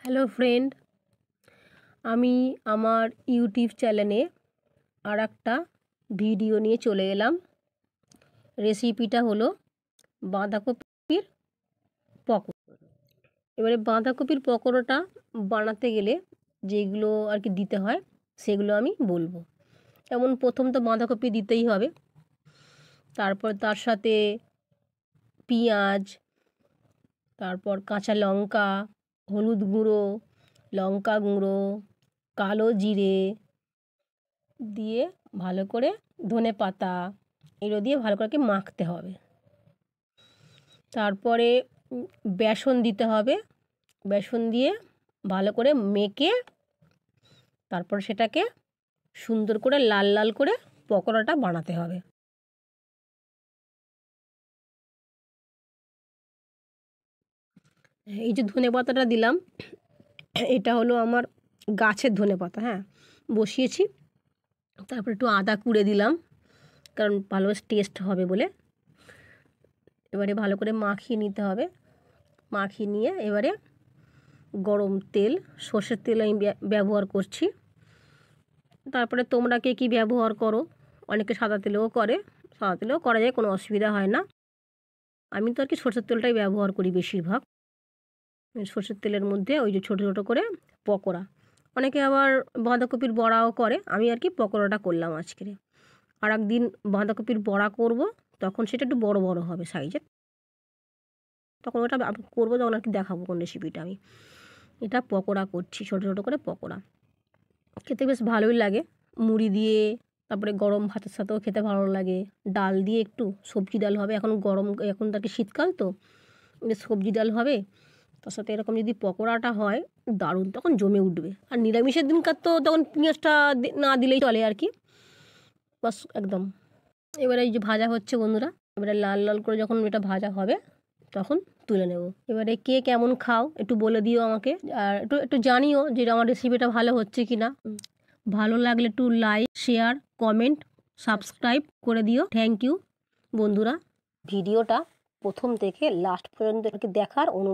Hello friend, আমি আমার YouTube চ্যানেলে আর একটা ভিডিও নিয়ে চলে এলাম। রেসিপিটা হলো বাঁধাকপির পকোড়া। এবারে বাঁধাকপির পকোড়াটা বানাতে গেলে যেগুলো আর কি দিতে হয় সেগুলো আমি বলবো। যেমন প্রথম তো বাঁধাকপি দিতেই হবে, তারপর তার সাথে পেঁয়াজ, তারপর কাঁচা লঙ্কা, হলুদ গুঁড়ো, লঙ্কা গুঁড়ো, কালো জিরে দিয়ে ভালো করে, ধনে পাতা এগুলো দিয়ে ভালো করে মাখতে হবে। তারপরে বেসন দিতে হবে, বেসন দিয়ে ভালো করে মেখে তারপর সেটাকে সুন্দর করে লাল লাল করে পকোড়াটা বানাতে হবে। এই যে ধনে পাতাটা দিলাম, এটা হলো আমার গাছের ধনে পাতা। হ্যাঁ, বসিয়েছি। তারপর একটু আদা কুড়ে দিলাম, কারণ ভালো টেস্ট হবে বলে। এবারে ভালো করে মাখিয়ে নিতে হবে। মাখিয়ে নিয়ে এবারে গরম তেল, সর্ষের তেল আমি ব্যবহার করছি। তারপরে তোমরা কে কী ব্যবহার করো? অনেকে সাদা তেলেও করে, সাদা তেলেও করা যায়, কোনো অসুবিধা হয় না। আমি তো আর কি সর্ষের তেলটাই ব্যবহার করি বেশিরভাগ। সর্ষের তেলের মধ্যে ওই যে ছোটো ছোটো করে পকোড়া, অনেকে আবার বাঁধাকপির বড়াও করে, আমি আর কি পকোড়াটা করলাম আজকে। আর একদিন বাঁধাকপির বড়া করব, তখন সেটা একটু বড় বড় হবে সাইজের, তখন ওটা করবো, যখন আর কি দেখাবো কোন রেসিপিটা। আমি এটা পকোড়া করছি, ছোটো ছোটো করে পকোড়া। খেতে বেশ ভালোই লাগে মুড়ি দিয়ে, তারপরে গরম ভাতের সাথেও খেতে ভালো লাগে। ডাল দিয়ে, একটু সবজি ডাল হবে, এখন গরম, এখন তো আর কি শীতকাল, তো সবজি ডাল হবে, তার সাথে এরকম যদি পকোড়াটা হয় দারুণ, তখন জমে উঠবে। আর নিরামিষের দিনকার তো তখন পেঁয়াজটা না দিলেই চলে আর কি, বাস একদম। এবারে এই যে ভাজা হচ্ছে বন্ধুরা, এবারে লাল লাল করে যখন এটা ভাজা হবে তখন তুলে নেব। এবারে কে কেমন খাও একটু বলে দিও আমাকে, আর একটু একটু জানিও যে আমার রেসিপিটা ভালো হচ্ছে কি না। ভালো লাগলে একটু লাইক, শেয়ার, কমেন্ট, সাবস্ক্রাইব করে দিও। থ্যাংক ইউ বন্ধুরা। ভিডিওটা প্রথম থেকে লাস্ট পর্যন্ত দেখার অনুরোধ।